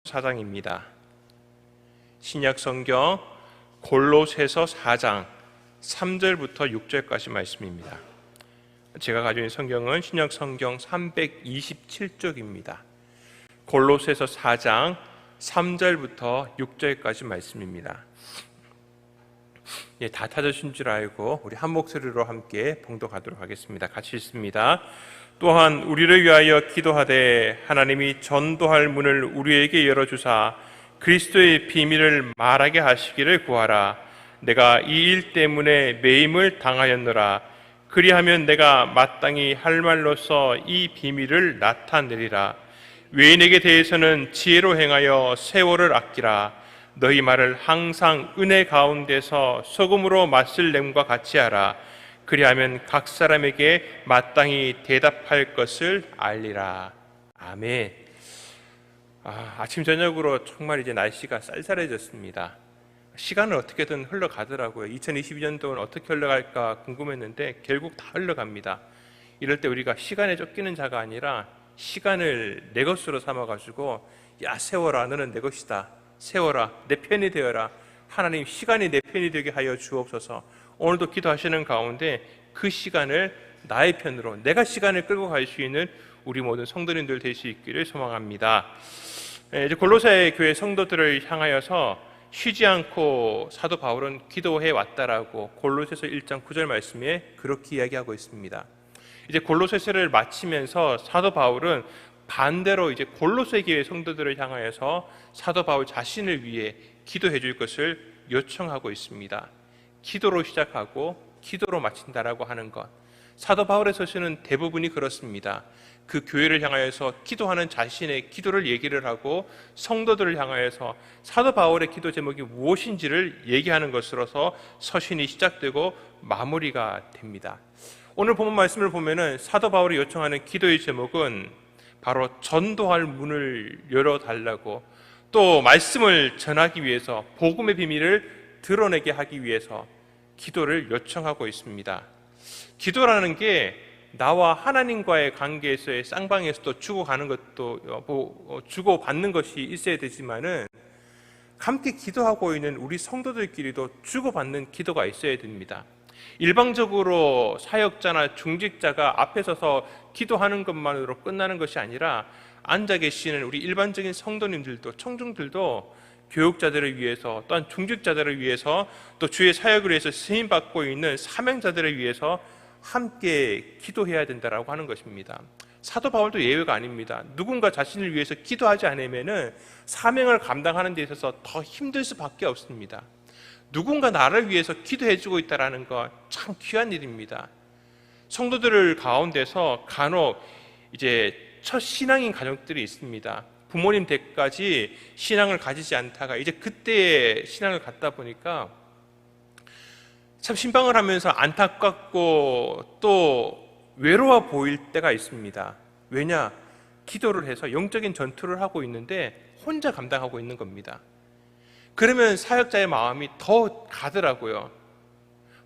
4장입니다. 신약 성경 골로새서 4장 3절부터 6절까지 말씀입니다. 제가 가지고 있는 성경은 신약 성경 327쪽입니다. 골로새서 4장 3절부터 6절까지 말씀입니다. 다 찾으신 줄 알고 우리 한 목소리로 함께 봉독하도록 하겠습니다. 같이 읽습니다. 또한 우리를 위하여 기도하되 하나님이 전도할 문을 우리에게 열어주사 그리스도의 비밀을 말하게 하시기를 구하라. 내가 이 일 때문에 매임을 당하였노라. 그리하면 내가 마땅히 할 말로서 이 비밀을 나타내리라. 외인에게 대해서는 지혜로 행하여 세월을 아끼라. 너희 말을 항상 은혜 가운데서 소금으로 맛을 냄과 같이 하라. 그리하면 각 사람에게 마땅히 대답할 것을 알리라. 아멘. 아침 저녁으로 정말 이제 날씨가 쌀쌀해졌습니다. 시간은 어떻게든 흘러가더라고요. 2022년도는 어떻게 흘러갈까 궁금했는데 결국 다 흘러갑니다. 이럴 때 우리가 시간에 쫓기는 자가 아니라 시간을 내 것으로 삼아가지고 야 세월아 너는 내 것이다. 세월아 내 편이 되어라. 하나님 시간이 내 편이 되게 하여 주옵소서. 오늘도 기도하시는 가운데 그 시간을 나의 편으로 내가 시간을 끌고 갈 수 있는 우리 모든 성도님들 될 수 있기를 소망합니다. 이제 골로새 교회 성도들을 향하여서 쉬지 않고 사도 바울은 기도해 왔다라고 골로새서 1장 9절 말씀에 그렇게 이야기하고 있습니다. 이제 골로새서를 마치면서 사도 바울은 반대로 이제 골로새 교회 성도들을 향하여서 사도 바울 자신을 위해 기도해 줄 것을 요청하고 있습니다. 기도로 시작하고 기도로 마친다라고 하는 것, 사도 바울의 서신은 대부분이 그렇습니다. 그 교회를 향하여서 기도하는 자신의 기도를 얘기를 하고 성도들을 향하여서 사도 바울의 기도 제목이 무엇인지를 얘기하는 것으로서 서신이 시작되고 마무리가 됩니다. 오늘 본문 말씀을 보면은 사도 바울이 요청하는 기도의 제목은 바로 전도할 문을 열어달라고, 또 말씀을 전하기 위해서 복음의 비밀을 드러내게 하기 위해서 기도를 요청하고 있습니다. 기도라는 게 나와 하나님과의 관계에서의 쌍방에서도 주고가는 것도 주고받는 것이 있어야 되지만은 함께 기도하고 있는 우리 성도들끼리도 주고받는 기도가 있어야 됩니다. 일방적으로 사역자나 중직자가 앞에 서서 기도하는 것만으로 끝나는 것이 아니라 앉아 계시는 우리 일반적인 성도님들도 청중들도 교육자들을 위해서 또한 중직자들을 위해서 또 주의 사역을 위해서 쓰임받고 있는 사명자들을 위해서 함께 기도해야 된다라고 하는 것입니다. 사도 바울도 예외가 아닙니다. 누군가 자신을 위해서 기도하지 않으면 사명을 감당하는 데 있어서 더 힘들 수밖에 없습니다. 누군가 나를 위해서 기도해주고 있다는 것 참 귀한 일입니다. 성도들 가운데서 간혹 이제 첫 신앙인 가족들이 있습니다. 부모님 댁까지 신앙을 가지지 않다가 이제 그때의 신앙을 갖다 보니까 참 신방을 하면서 안타깝고 또 외로워 보일 때가 있습니다. 왜냐? 기도를 해서 영적인 전투를 하고 있는데 혼자 감당하고 있는 겁니다. 그러면 사역자의 마음이 더 가더라고요.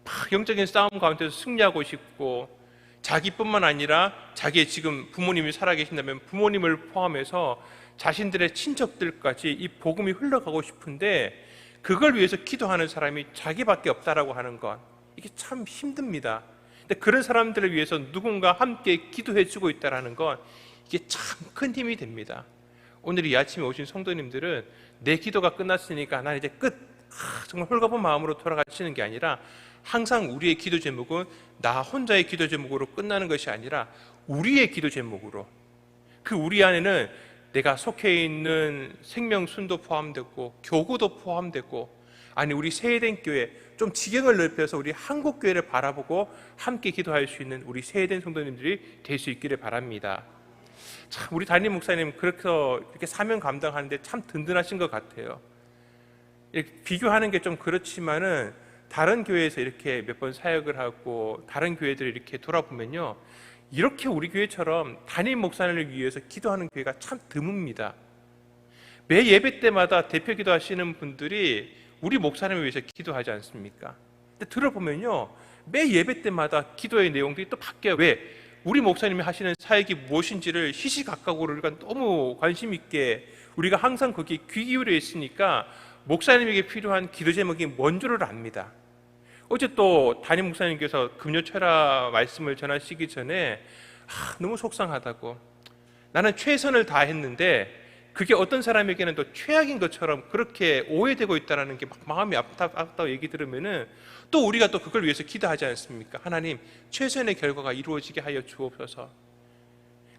막 영적인 싸움 가운데서 승리하고 싶고, 자기뿐만 아니라 자기의 지금 부모님이 살아계신다면 부모님을 포함해서 자신들의 친척들까지 이 복음이 흘러가고 싶은데 그걸 위해서 기도하는 사람이 자기밖에 없다라고 하는 것, 이게 참 힘듭니다. 근데 그런 사람들을 위해서 누군가 함께 기도해주고 있다는 것, 이게 참 큰 힘이 됩니다. 오늘 이 아침에 오신 성도님들은 내 기도가 끝났으니까 난 이제 끝, 정말 홀가분 마음으로 돌아가시는 게 아니라 항상 우리의 기도 제목은 나 혼자의 기도 제목으로 끝나는 것이 아니라 우리의 기도 제목으로, 그 우리 안에는 내가 속해 있는 생명순도 포함되고 교구도 포함되고, 아니 우리 세해된 교회 좀 지경을 넓혀서 우리 한국교회를 바라보고 함께 기도할 수 있는 우리 세해된 성도님들이 될 수 있기를 바랍니다. 참 우리 담임 목사님 이렇게 사명 감당하는데 참 든든하신 것 같아요. 비교하는 게 좀 그렇지만은 다른 교회에서 이렇게 몇 번 사역을 하고 다른 교회들을 이렇게 돌아보면요, 이렇게 우리 교회처럼 담임 목사님을 위해서 기도하는 교회가 참 드뭅니다. 매 예배 때마다 대표 기도하시는 분들이 우리 목사님을 위해서 기도하지 않습니까? 근데 들어보면요, 매 예배 때마다 기도의 내용들이 또 바뀌어요. 왜? 우리 목사님이 하시는 사역이 무엇인지를 시시각각으로 우리가 너무 관심 있게 우리가 항상 거기에 귀 기울여 있으니까 목사님에게 필요한 기도 제목이 뭔 줄을 압니다. 어제 또 담임 목사님께서 금요철야 말씀을 전하시기 전에 너무 속상하다고, 나는 최선을 다했는데 그게 어떤 사람에게는 또 최악인 것처럼 그렇게 오해되고 있다는 게 막 마음이 아프다고 얘기 들으면은 또 우리가 또 그걸 위해서 기도하지 않습니까? 하나님, 최선의 결과가 이루어지게 하여 주옵소서.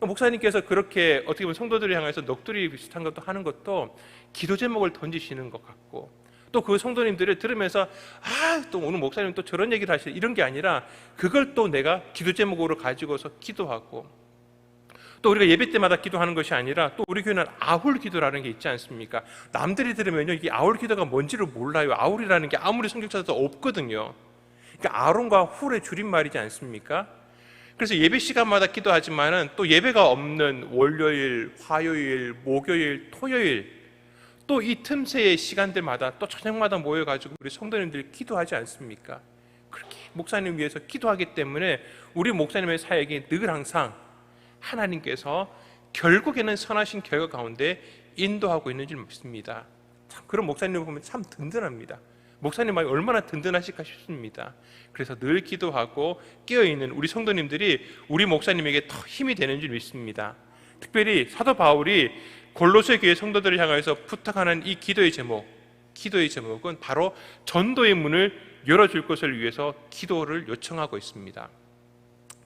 목사님께서 그렇게 어떻게 보면 성도들을 향해서 넋두리 비슷한 것도 하는 것도 기도 제목을 던지시는 것 같고, 또 그 성도님들을 들으면서 또 오늘 목사님 또 저런 얘기를 하시네, 이런 게 아니라 그걸 또 내가 기도 제목으로 가지고서 기도하고, 또 우리가 예배 때마다 기도하는 것이 아니라 또 우리 교회는 아울 기도라는 게 있지 않습니까? 남들이 들으면요, 이게 아울 기도가 뭔지를 몰라요. 아울이라는 게 아무리 성경 찾아도 없거든요. 그러니까 아론과 훌의 줄임말이지 않습니까? 그래서 예배 시간마다 기도하지만은 또 예배가 없는 월요일, 화요일, 목요일, 토요일, 또 이 틈새의 시간들마다 또 저녁마다 모여가지고 우리 성도님들이 기도하지 않습니까? 그렇게 목사님 위해서 기도하기 때문에 우리 목사님의 사역이 늘 항상 하나님께서 결국에는 선하신 결과 가운데 인도하고 있는 줄 믿습니다. 참 그런 목사님을 보면 참 든든합니다. 목사님 말이 얼마나 든든하실까 싶습니다. 그래서 늘 기도하고 깨어있는 우리 성도님들이 우리 목사님에게 더 힘이 되는 줄 믿습니다. 특별히 사도 바울이 골로새 교회 성도들을 향해서 부탁하는 이 기도의 제목은 바로 전도의 문을 열어줄 것을 위해서 기도를 요청하고 있습니다.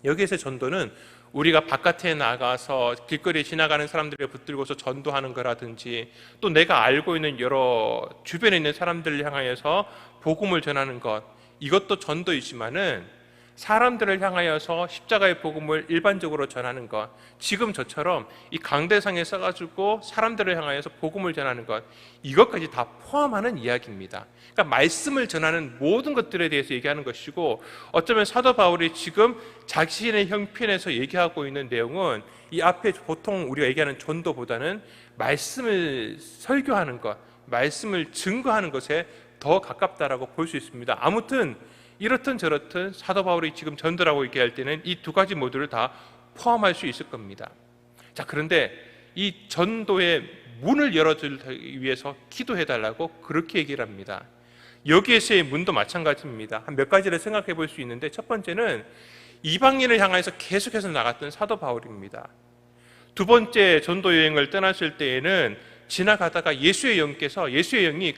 여기에서 전도는 우리가 바깥에 나가서 길거리에 지나가는 사람들을 붙들고서 전도하는 거라든지, 또 내가 알고 있는 여러 주변에 있는 사람들을 향하여서 복음을 전하는 것, 이것도 전도이지만은 사람들을 향하여서 십자가의 복음을 일반적으로 전하는 것, 지금 저처럼 이 강대상에 써가지고 사람들을 향하여서 복음을 전하는 것, 이것까지 다 포함하는 이야기입니다. 그러니까 말씀을 전하는 모든 것들에 대해서 얘기하는 것이고, 어쩌면 사도 바울이 지금 자신의 형편에서 얘기하고 있는 내용은 이 앞에 보통 우리가 얘기하는 전도보다는 말씀을 설교하는 것, 말씀을 증거하는 것에 더 가깝다라고 볼 수 있습니다. 아무튼 이렇든 저렇든 사도 바울이 지금 전도라고 얘기할 때는 이 두 가지 모두를 다 포함할 수 있을 겁니다. 자, 그런데 이 전도의 문을 열어주기 위해서 기도해달라고 그렇게 얘기를 합니다. 여기에서의 문도 마찬가지입니다. 한 몇 가지를 생각해 볼 수 있는데, 첫 번째는 이방인을 향해서 계속해서 나갔던 사도 바울입니다. 두 번째 전도 여행을 떠났을 때에는 지나가다가 예수의 영이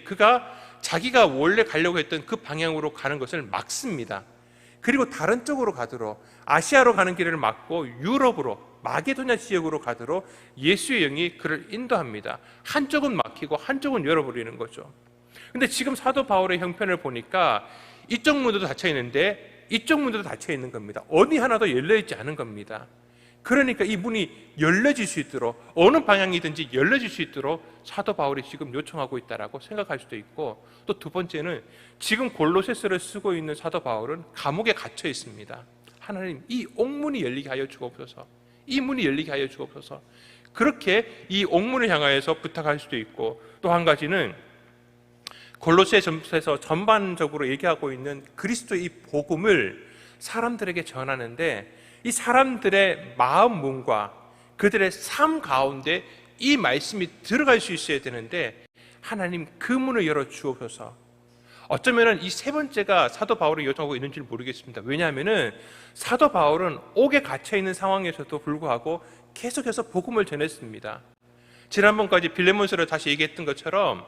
자기가 원래 가려고 했던 그 방향으로 가는 것을 막습니다. 그리고 다른 쪽으로 가도록, 아시아로 가는 길을 막고 유럽으로, 마게도냐 지역으로 가도록 예수의 영이 그를 인도합니다. 한쪽은 막히고 한쪽은 열어버리는 거죠. 근데 지금 사도 바울의 형편을 보니까 이쪽 문도 닫혀 있는데 이쪽 문도 닫혀 있는 겁니다. 어디 하나도 열려 있지 않은 겁니다. 그러니까 이 문이 열려질 수 있도록, 어느 방향이든지 열려질 수 있도록 사도 바울이 지금 요청하고 있다라고 생각할 수도 있고, 또 두 번째는 지금 골로새서를 쓰고 있는 사도 바울은 감옥에 갇혀 있습니다. 하나님, 이 옥문이 열리게 하여 주옵소서, 이 문이 열리게 하여 주옵소서, 그렇게 이 옥문을 향하여서 부탁할 수도 있고, 또 한 가지는 골로새서 전반적으로 얘기하고 있는 그리스도의 이 복음을 사람들에게 전하는데, 이 사람들의 마음 문과 그들의 삶 가운데 이 말씀이 들어갈 수 있어야 되는데, 하나님 그 문을 열어 주옵소서. 어쩌면 이 세 번째가 사도 바울이 요청하고 있는지 모르겠습니다. 왜냐하면 사도 바울은 옥에 갇혀 있는 상황에서도 불구하고 계속해서 복음을 전했습니다. 지난번까지 빌레몬서를 다시 얘기했던 것처럼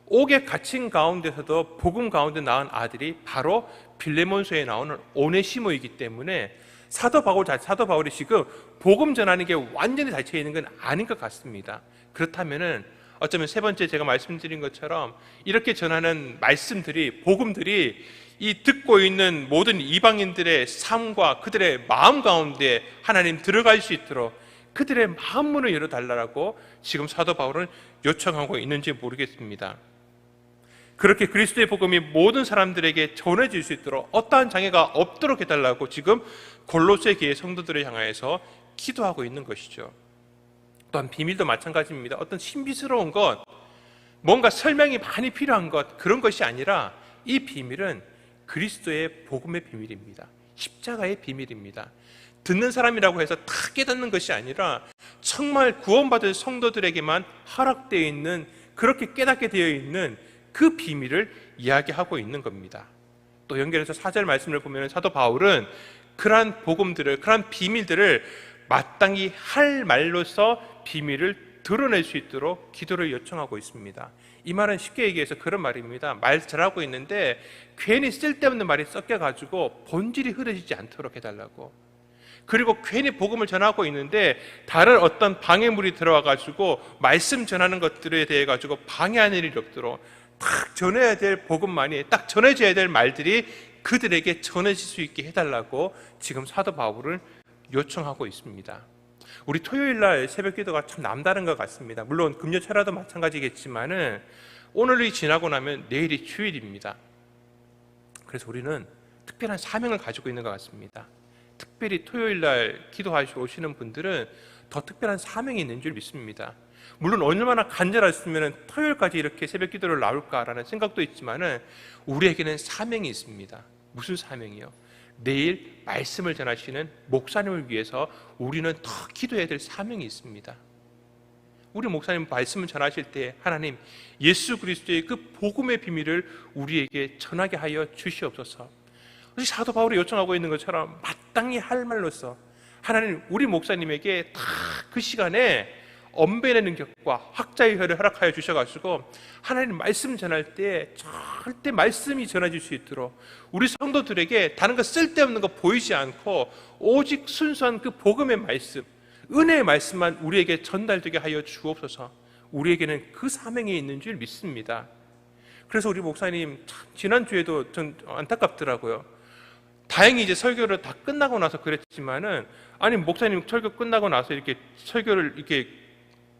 옥에 갇힌 가운데서도 복음 가운데 낳은 아들이 바로 빌레몬서에 나오는 오네시모이기 때문에 사도 바울이 지금 복음 전하는 게 완전히 닫혀 있는 건 아닌 것 같습니다. 그렇다면은 어쩌면 세 번째 제가 말씀드린 것처럼 이렇게 전하는 말씀들이, 복음들이 이 듣고 있는 모든 이방인들의 삶과 그들의 마음 가운데 하나님 들어갈 수 있도록 그들의 마음 문을 열어달라고 지금 사도 바울은 요청하고 있는지 모르겠습니다. 그렇게 그리스도의 복음이 모든 사람들에게 전해질 수 있도록 어떠한 장애가 없도록 해달라고 지금 골로새 교회 성도들을 향하여서 기도하고 있는 것이죠. 또한 비밀도 마찬가지입니다. 어떤 신비스러운 것, 뭔가 설명이 많이 필요한 것, 그런 것이 아니라 이 비밀은 그리스도의 복음의 비밀입니다. 십자가의 비밀입니다. 듣는 사람이라고 해서 다 깨닫는 것이 아니라 정말 구원받은 성도들에게만 허락되어 있는, 그렇게 깨닫게 되어 있는 그 비밀을 이야기하고 있는 겁니다. 또 연결해서 4절 말씀을 보면 사도 바울은 그러한 복음들을, 그러한 비밀들을 마땅히 할 말로서 비밀을 드러낼 수 있도록 기도를 요청하고 있습니다. 이 말은 쉽게 얘기해서 그런 말입니다. 말 잘하고 있는데 괜히 쓸데없는 말이 섞여가지고 본질이 흐려지지 않도록 해달라고. 그리고 괜히 복음을 전하고 있는데 다른 어떤 방해물이 들어와가지고 말씀 전하는 것들에 대해 가지고 방해하는 일이 없도록 딱 전해야 될 복음만이, 딱 전해져야 될 말들이 그들에게 전해질 수 있게 해달라고 지금 사도 바울을 요청하고 있습니다. 우리 토요일날 새벽 기도가 참 남다른 것 같습니다. 물론 금요철화도 마찬가지겠지만은 오늘이 지나고 나면 내일이 주일입니다. 그래서 우리는 특별한 사명을 가지고 있는 것 같습니다. 특별히 토요일날 기도하시고 오시는 분들은 더 특별한 사명이 있는 줄 믿습니다. 물론 얼마나 간절했으면 토요일까지 이렇게 새벽 기도를 나올까라는 생각도 있지만은 우리에게는 사명이 있습니다. 무슨 사명이요? 내일 말씀을 전하시는 목사님을 위해서 우리는 더 기도해야 될 사명이 있습니다. 우리 목사님 말씀을 전하실 때 하나님 예수 그리스도의 그 복음의 비밀을 우리에게 전하게 하여 주시옵소서. 사도 바울이 요청하고 있는 것처럼 마땅히 할 말로서 하나님 우리 목사님에게 다 그 시간에 언변의 능력과 학자의 혀를 허락하여 주셔가지고 하나님 말씀 전할 때 절대 말씀이 전해질 수 있도록 우리 성도들에게 다른 거 쓸데없는 거 보이지 않고 오직 순수한 그 복음의 말씀, 은혜의 말씀만 우리에게 전달되게 하여 주옵소서. 우리에게는 그 사명이 있는 줄 믿습니다. 그래서 우리 목사님 참 지난주에도 전 안타깝더라고요. 다행히 이제 설교를 다 끝나고 나서 그랬지만은 아니 목사님 설교 끝나고 나서 이렇게 설교를 이렇게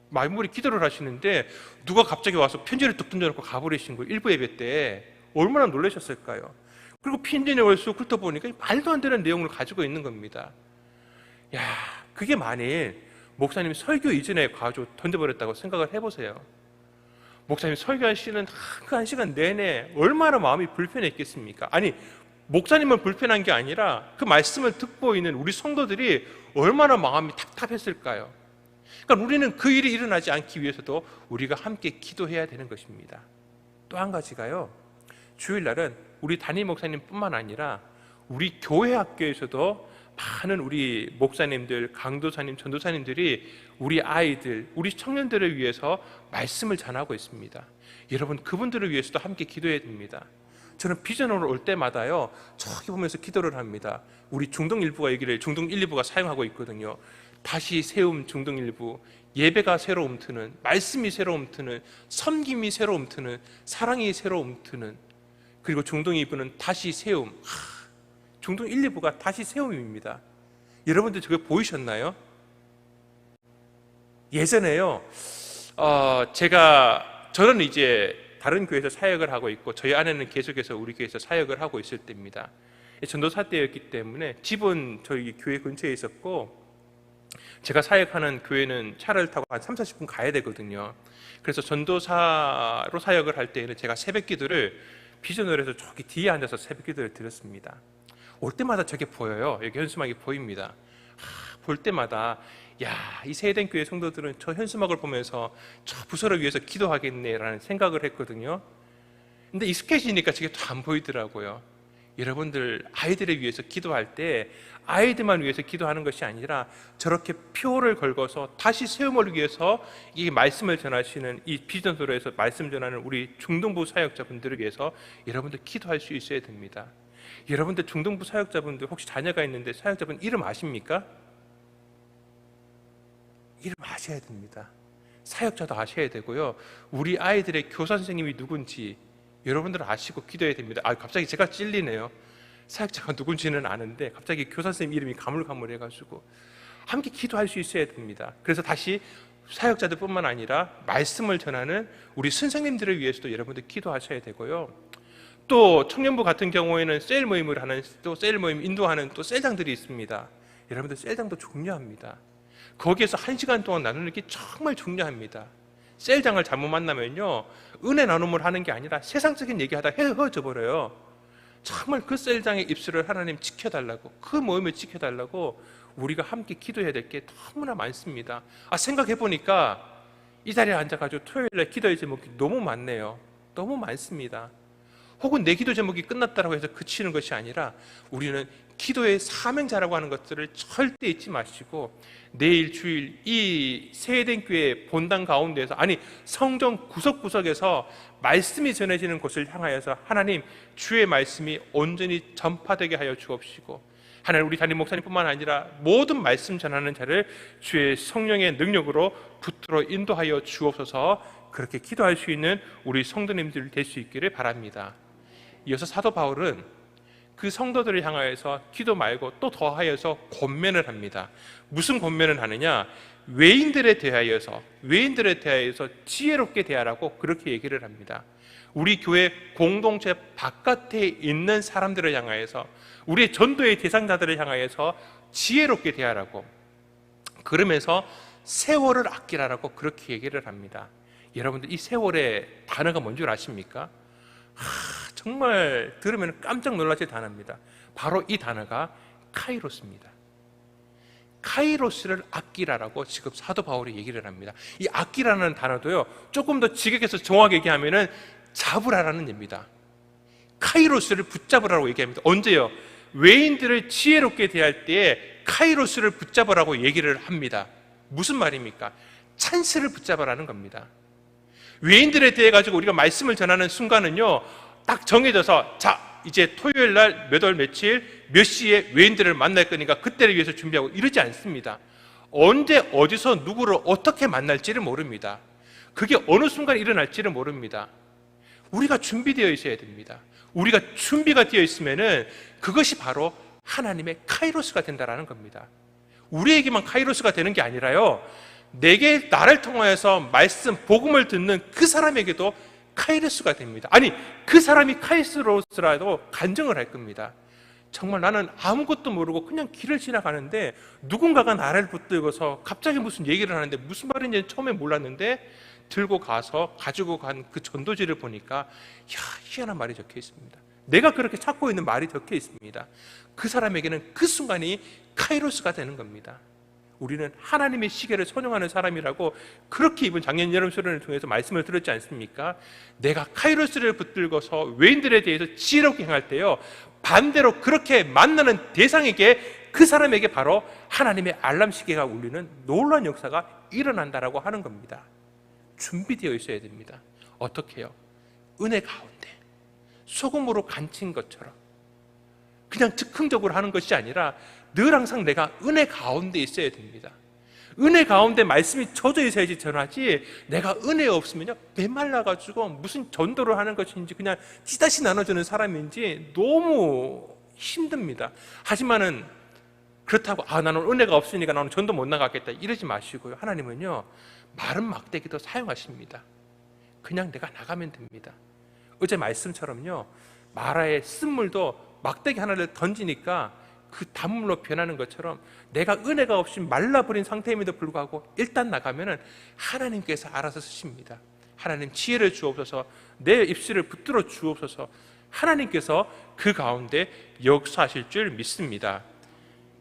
마무리 기도를 하시는데 누가 갑자기 와서 편지를 뚝 던져놓고 가버리신 거예요. 일부 예배 때 얼마나 놀라셨을까요? 그리고 편지 내용을 쑥 훑어보니까 말도 안 되는 내용을 가지고 있는 겁니다. 야, 그게 만일 목사님이 설교 이전에 가지고 던져버렸다고 생각을 해보세요. 목사님 설교하시는 그 한 시간 내내 얼마나 마음이 불편했겠습니까? 아니 목사님은 불편한 게 아니라 그 말씀을 듣고 있는 우리 성도들이 얼마나 마음이 답답했을까요? 그러니까 우리는 그 일이 일어나지 않기 위해서도 우리가 함께 기도해야 되는 것입니다. 또 한 가지가요, 주일날은 우리 담임 목사님뿐만 아니라 우리 교회 학교에서도 많은 우리 목사님들, 강도사님, 전도사님들이 우리 아이들, 우리 청년들을 위해서 말씀을 전하고 있습니다. 여러분 그분들을 위해서도 함께 기도해야 됩니다. 저는 비전으로 올 때마다요 저기 보면서 기도를 합니다. 우리 중동 일부가 여기를 중동 1, 2부가 사용하고 있거든요. 다시 세움 중동 일부, 예배가 새로 움트는, 말씀이 새로 움트는, 섬김이 새로 움트는, 사랑이 새로 움트는, 그리고 중동 2부는 다시 세움. 중동 1, 2부가 다시 세움입니다. 여러분들 저게 보이셨나요? 예전에요 저는 이제 다른 교회에서 사역을 하고 있고 저희 아내는 계속해서 우리 교회에서 사역을 하고 있을 때입니다. 전도사 때였기 때문에 집은 저희 교회 근처에 있었고 제가 사역하는 교회는 차를 타고 한 30-40분 가야 되거든요. 그래서 전도사로 사역을 할 때에는 제가 새벽 기도를 비전으로 해서 저기 뒤에 앉아서 새벽 기도를 드렸습니다. 올 때마다 저게 보여요. 여기 현수막이 보입니다. 볼 때마다 이 세대된 교회 성도들은 저 현수막을 보면서 저 부서를 위해서 기도하겠네라는 생각을 했거든요. 근데 익숙해지니까 저게 또 안 보이더라고요. 여러분들 아이들을 위해서 기도할 때 아이들만 위해서 기도하는 것이 아니라 저렇게 표를 걸고서 다시 세움을 위해서 이 말씀을 전하시는 이 비전소로에서 말씀 전하는 우리 중동부 사역자분들을 위해서 여러분들 기도할 수 있어야 됩니다. 여러분들 중동부 사역자분들 혹시 자녀가 있는데 사역자분 이름 아십니까? 이름 아셔야 됩니다. 사역자도 아셔야 되고요. 우리 아이들의 교사 선생님이 누군지 여러분들 아시고 기도해야 됩니다. 갑자기 제가 찔리네요. 사역자가 누군지는 아는데 갑자기 교사 선생님 이름이 가물가물해가지고 함께 기도할 수 있어야 됩니다. 그래서 다시 사역자들뿐만 아니라 말씀을 전하는 우리 선생님들을 위해서도 여러분들 기도하셔야 되고요. 또 청년부 같은 경우에는 셀 모임을 하는, 또 셀 모임 인도하는 또 셀장들이 있습니다. 여러분들 셀장도 중요합니다. 거기에서 1시간 동안 나누는 게 정말 중요합니다. 셀장을 잘못 만나면요 은혜 나눔을 하는 게 아니라 세상적인 얘기하다 헤어져 버려요. 정말 그 셀장의 입술을 하나님 지켜달라고, 그 모임을 지켜달라고 우리가 함께 기도해야 될 게 너무나 많습니다. 생각해 보니까 이 자리에 앉아가지고 토요일날 기도의 제목이 너무 많네요. 너무 많습니다. 혹은 내 기도 제목이 끝났다고 해서 그치는 것이 아니라 우리는 기도의 사명자라고 하는 것들을 절대 잊지 마시고 내일 주일 이 세eden 교회 본당 가운데에서, 아니 성전 구석구석에서 말씀이 전해지는 곳을 향하여서 하나님 주의 말씀이 온전히 전파되게 하여 주옵시고, 하나님 우리 담임 목사님뿐만 아니라 모든 말씀 전하는 자를 주의 성령의 능력으로 붙들어 인도하여 주옵소서. 그렇게 기도할 수 있는 우리 성도님들 될 수 있기를 바랍니다. 이어서 사도 바울은 그 성도들을 향하여서 기도 말고 또 더하여서 권면을 합니다. 무슨 권면을 하느냐? 외인들에 대하여서 지혜롭게 대하라고 그렇게 얘기를 합니다. 우리 교회 공동체 바깥에 있는 사람들을 향하여서, 우리의 전도의 대상자들을 향하여서 지혜롭게 대하라고, 그러면서 세월을 아끼라라고 그렇게 얘기를 합니다. 여러분들 이 세월의 단어가 뭔 줄 아십니까? 정말 들으면 깜짝 놀라실 단어입니다. 바로 이 단어가 카이로스입니다. 카이로스를 아끼라라고 지금 사도 바울이 얘기를 합니다. 이 아끼라는 단어도요, 조금 더 지극해서 정확하게 얘기하면은 잡으라라는 얘기입니다. 카이로스를 붙잡으라고 얘기합니다. 언제요? 외인들을 지혜롭게 대할 때에 카이로스를 붙잡으라고 얘기를 합니다. 무슨 말입니까? 찬스를 붙잡으라는 겁니다. 외인들에 대해 가지고 우리가 말씀을 전하는 순간은요, 딱 정해져서 자 이제 토요일 날 몇 월 며칠 몇 시에 외인들을 만날 거니까 그때를 위해서 준비하고 이러지 않습니다. 언제 어디서 누구를 어떻게 만날지를 모릅니다. 그게 어느 순간 일어날지를 모릅니다. 우리가 준비되어 있어야 됩니다. 우리가 준비가 되어 있으면은 그것이 바로 하나님의 카이로스가 된다라는 겁니다. 우리에게만 카이로스가 되는 게 아니라요, 내게 나를 통하여서 말씀 복음을 듣는 그 사람에게도 카이로스가 됩니다. 아니 그 사람이 카이로스라도 간증을 할 겁니다. 정말 나는 아무것도 모르고 그냥 길을 지나가는데 누군가가 나를 붙들고서 갑자기 무슨 얘기를 하는데 무슨 말인지 처음에 몰랐는데 들고 가서 가지고 간 그 전도지를 보니까 희한한 말이 적혀 있습니다. 내가 그렇게 찾고 있는 말이 적혀 있습니다. 그 사람에게는 그 순간이 카이로스가 되는 겁니다. 우리는 하나님의 시계를 선용하는 사람이라고 그렇게 이번 작년 여름 수련을 통해서 말씀을 들었지 않습니까? 내가 카이로스를 붙들고서 외인들에 대해서 지혜롭게 행할 때요, 반대로 그렇게 만나는 대상에게, 그 사람에게 바로 하나님의 알람 시계가 울리는 놀라운 역사가 일어난다라고 하는 겁니다. 준비되어 있어야 됩니다. 어떻게 해요? 은혜 가운데 소금으로 간친 것처럼 그냥 즉흥적으로 하는 것이 아니라 늘 항상 내가 은혜 가운데 있어야 됩니다. 은혜 가운데 말씀이 젖어 있어야지 전하지, 내가 은혜 없으면요 메말라가지고 무슨 전도를 하는 것인지 그냥 찌다시 나눠주는 사람인지 너무 힘듭니다. 하지만은 그렇다고 나는 은혜가 없으니까 나는 전도 못 나가겠다 이러지 마시고요, 하나님은요 마른 막대기도 사용하십니다. 그냥 내가 나가면 됩니다. 어제 말씀처럼요, 마라의 쓴물도 막대기 하나를 던지니까 그 단물로 변하는 것처럼 내가 은혜가 없이 말라버린 상태임에도 불구하고 일단 나가면은 하나님께서 알아서 쓰십니다. 하나님 지혜를 주옵소서, 내 입술을 붙들어 주옵소서. 하나님께서 그 가운데 역사하실 줄 믿습니다.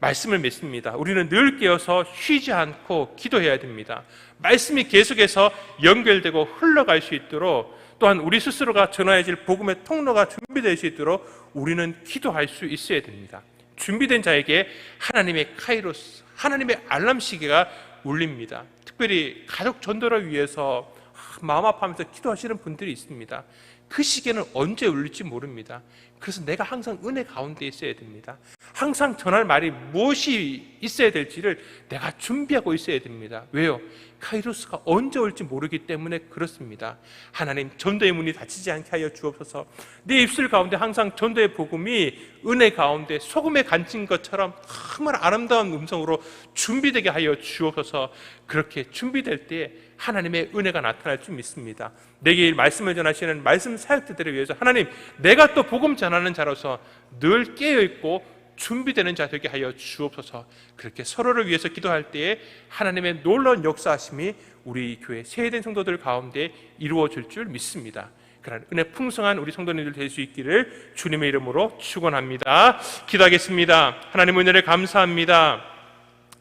말씀을 믿습니다. 우리는 늘 깨어서 쉬지 않고 기도해야 됩니다. 말씀이 계속해서 연결되고 흘러갈 수 있도록, 또한 우리 스스로가 전해야 될 복음의 통로가 준비될 수 있도록 우리는 기도할 수 있어야 됩니다. 준비된 자에게 하나님의 카이로스, 하나님의 알람 시계가 울립니다. 특별히 가족 전도를 위해서 마음 아파하면서 기도하시는 분들이 있습니다. 그 시계는 언제 울릴지 모릅니다. 그래서 내가 항상 은혜 가운데 있어야 됩니다. 항상 전할 말이 무엇이 있어야 될지를 내가 준비하고 있어야 됩니다. 왜요? 카이로스가 언제 올지 모르기 때문에 그렇습니다. 하나님 전도의 문이 닫히지 않게 하여 주옵소서. 내 입술 가운데 항상 전도의 복음이 은혜 가운데 소금에 간친 것처럼 정말 아름다운 음성으로 준비되게 하여 주옵소서. 그렇게 준비될 때 하나님의 은혜가 나타날 줄 믿습니다. 내게 말씀을 전하시는 말씀 사역자들을 위해서 하나님, 내가 또 복음 전하는 자로서 늘 깨어있고 준비되는 자 되게 하여 주옵소서. 그렇게 서로를 위해서 기도할 때에 하나님의 놀라운 역사하심이 우리 교회 세eden 성도들 가운데 이루어질 줄 믿습니다. 그런 은혜 풍성한 우리 성도님들 될 수 있기를 주님의 이름으로 축원합니다. 기도하겠습니다. 하나님 은혜를 감사합니다.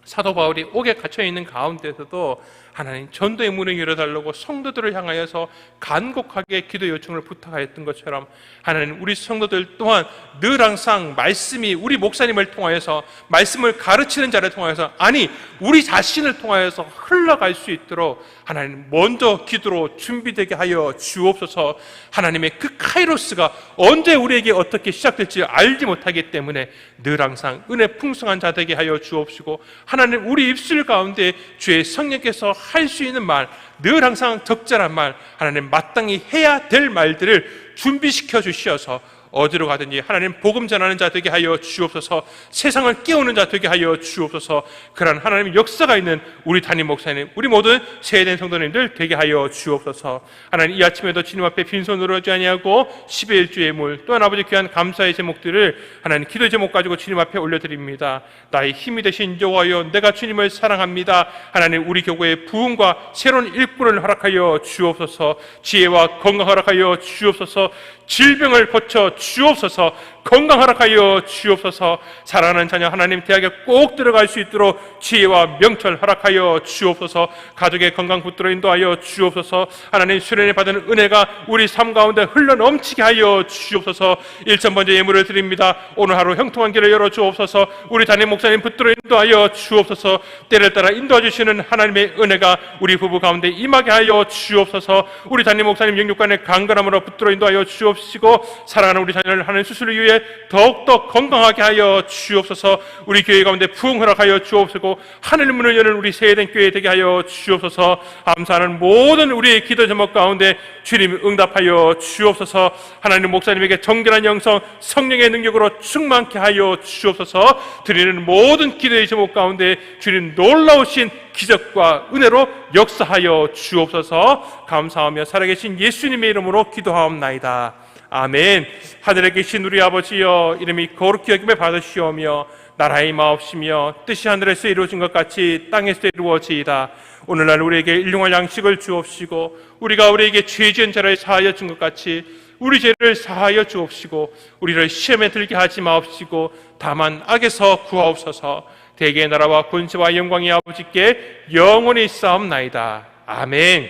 사도 바울이 옥에 갇혀 있는 가운데서도 하나님 전도의 문을 열어달라고 성도들을 향하여서 간곡하게 기도 요청을 부탁하였던 것처럼 하나님 우리 성도들 또한 늘 항상 말씀이 우리 목사님을 통하여서 말씀을 가르치는 자를 통하여서 아니 우리 자신을 통하여서 흘러갈 수 있도록 하나님 먼저 기도로 준비되게 하여 주옵소서. 하나님의 그 카이로스가 언제 우리에게 어떻게 시작될지 알지 못하기 때문에 늘 항상 은혜 풍성한 자 되게 하여 주옵시고 하나님 우리 입술 가운데 주의 성령께서 할 수 있는 말 늘 항상 적절한 말 하나님 마땅히 해야 될 말들을 준비시켜 주시어서 어디로 가든지 하나님 복음 전하는 자 되게 하여 주옵소서. 세상을 깨우는 자 되게 하여 주옵소서. 그러한 하나님의 역사가 있는 우리 담임 목사님 우리 모든 세대된 성도님들 되게 하여 주옵소서. 하나님 이 아침에도 주님 앞에 빈손으로 오지 아니하고 10의 1주 예물 또한 아버지 귀한 감사의 제목들을 하나님 기도의 제목 가지고 주님 앞에 올려드립니다. 나의 힘이 되신 여호와여 내가 주님을 사랑합니다. 하나님 우리 교회의 부흥과 새로운 일꾼을 허락하여 주옵소서. 지혜와 건강 허락하여 주옵소서. 질병을 거쳐 주옵소서. 건강 허락하여 주옵소서. 사랑하는 자녀 하나님 대학에 꼭 들어갈 수 있도록 지혜와 명철 허락하여 주옵소서. 가족의 건강 붙들어 인도하여 주옵소서. 하나님 수련에 받은 은혜가 우리 삶 가운데 흘러넘치게 하여 주옵소서. 1,000번째 예물을 드립니다. 오늘 하루 형통한 길을 열어 주옵소서. 우리 담임 목사님 붙들어 인도하여 주옵소서. 때를 따라 인도해 주시는 하나님의 은혜가 우리 부부 가운데 임하게 하여 주옵소서. 우리 담임 목사님 영육간의 강건함으로 붙들어 인도하여 주옵시고 사랑하는 우리 자녀를 하는 수술을 위해 더욱더 건강하게 하여 주옵소서. 우리 교회 가운데 부흥 허락하여 주옵시고 하늘 문을 여는 우리 세대된 교회 되게 하여 주옵소서. 감사하는 모든 우리의 기도 제목 가운데 주님 응답하여 주옵소서. 하나님 목사님에게 정결한 영성 성령의 능력으로 충만케 하여 주옵소서. 드리는 모든 기도의 제목 가운데 주님 놀라우신 기적과 은혜로 역사하여 주옵소서. 감사하며 살아계신 예수님의 이름으로 기도하옵나이다. 아멘. 하늘에 계신 우리 아버지여 이름이 거룩히 여김을 받으시오며 나라의 마옵시며 뜻이 하늘에서 이루어진 것 같이 땅에서 이루어지이다. 오늘날 우리에게 일용할 양식을 주옵시고 우리가 우리에게 죄 지은 자를 사하여 준 것 같이 우리 죄를 사하여 주옵시고 우리를 시험에 들게 하지 마옵시고 다만 악에서 구하옵소서. 대개의 나라와 권세와 영광이 아버지께 영원히 있사옵나이다. 아멘.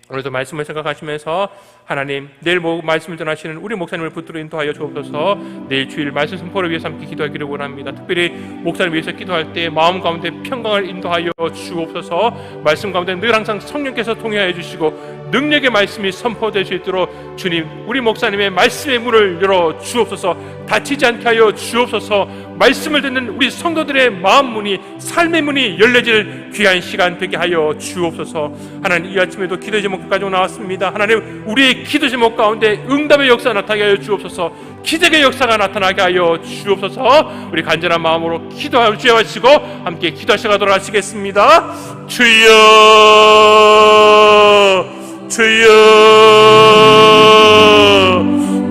오늘도 말씀을 생각하시면서 하나님 내일 말씀을 전하시는 우리 목사님을 붙들어 인도하여 주옵소서. 내일 주일 말씀 선포를 위해서 함께 기도하기를 원합니다. 특별히 목사님 위해서 기도할 때 마음 가운데 평강을 인도하여 주옵소서. 말씀 가운데 늘 항상 성령께서 통행하여 주시고 능력의 말씀이 선포될 수 있도록 주님 우리 목사님의 말씀의 문을 열어 주옵소서. 다치지 않게 하여 주옵소서. 말씀을 듣는 우리 성도들의 마음 문이 삶의 문이 열려질 귀한 시간 되게 하여 주옵소서. 하나님 이 아침에도 기도 제목 가지고 나왔습니다. 하나님 우리의 기도 제목 가운데 응답의 역사 나타나게 하여 주옵소서. 기적의 역사가 나타나게 하여 주옵소서. 우리 간절한 마음으로 기도하시고 함께 기도하시도록 하시겠습니다. 주여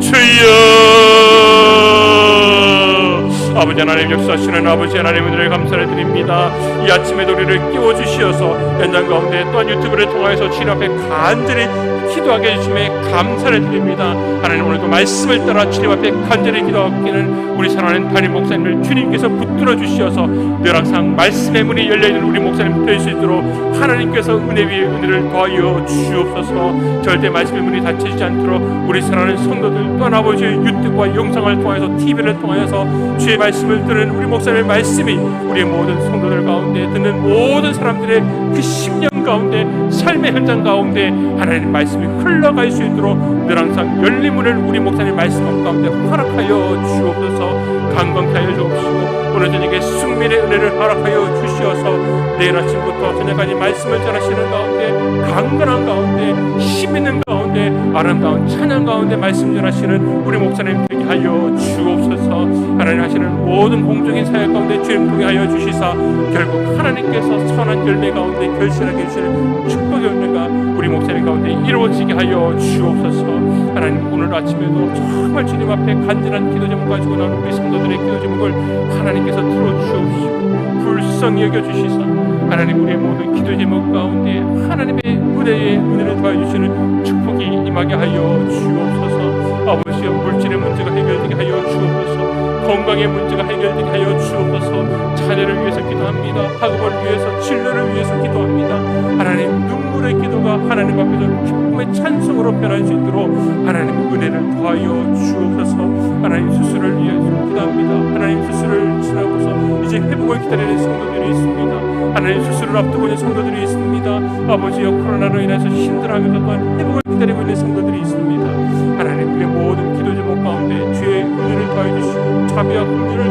주여 주여. 아버지 하나님 역사하시는 아버지 하나님 은혜를 감사를 드립니다. 이 아침에도 우리를 깨워주시어서 현장 가운데 또한 유튜브를 통해서 주님 앞에 간절히 기도하게 해주심에 감사를 드립니다. 하나님 오늘도 말씀을 따라 주님 앞에 간절히 기도하기는 우리 사랑하는 담임 목사님을 주님께서 붙들어 주시어서 늘 항상 말씀의 문이 열려있는 우리 목사님 될 수 있도록 하나님께서 은혜 위에 은혜를 더하여 주옵소서. 절대 말씀의 문이 닫히지 않도록 우리 사랑하는 성도들 또한 아버지의 유튜브와 영상을 통해서 TV를 통해서 주의 말씀을 들은 우리 목사님의 말씀이 우리의 모든 성도들 가운데 듣는 모든 사람들의 그 심령 가운데 삶의 현장 가운데 하나님 말씀이 흘러갈 수 있도록 늘 항상 열린 문을 우리 목사님 말씀 가운데 허락하여 주옵소서. 강건케 하여 주옵시고 오늘 저녁에 승민의 은혜를 허락하여 주시어서 내일 아침부터 저녁까지 말씀을 전하시는 가운데 강건한 가운데 힘있는 가운데 아름다운 찬양 가운데 말씀 전하시는 우리 목사님 되게 하여 주옵소서. 하나님 하시는 모든 공적인 사역 가운데 주님 통해 하여 주시사 결국 하나님께서 선한 열매 가운데 결실하게 해주시는 축복의 은혜가 우리 목사님 가운데 이루어지게 하여 주옵소서. 하나님 오늘 아침에도 정말 주님 앞에 간절한 기도 제목 가지고 나온 우리 성도들의 기도 제목을 하나님께서 들어주옵시고 불쌍히 여겨주시사 하나님 우리의 모든 기도 제목 가운데 하나님의 은혜를 더해주시는 축복이 임하게 하여 주옵소서. 아버지여 물질의 문제가 해결되게 하여 주옵소서. 건강의 문제가 해결되게 하여 주옵소서. 자녀를 위해서 기도합니다. 학업을 위해서, 진로를 위해서 기도합니다. 하나님, 눈물의 기도가 하나님 앞에서 기쁨의 찬송으로 변할 수 있도록 하나님 은혜를 더하여 주옵소서. 하나님, 수술을 위해서 기도합니다. 하나님, 수술을 지나고서 이제 회복을 기다리는 성도들이 있습니다. 하나님, 수술을 앞두고 있는 성도들이 있습니다. 아버지여, 코로나로 인해서 힘들어하면서 또한 회복을 기다리고 있는 성도들이 있습니다. 하나님, 그의 모든 기도 제목 가운데 주의 은혜를 더해 주시고 자비와 긍휼을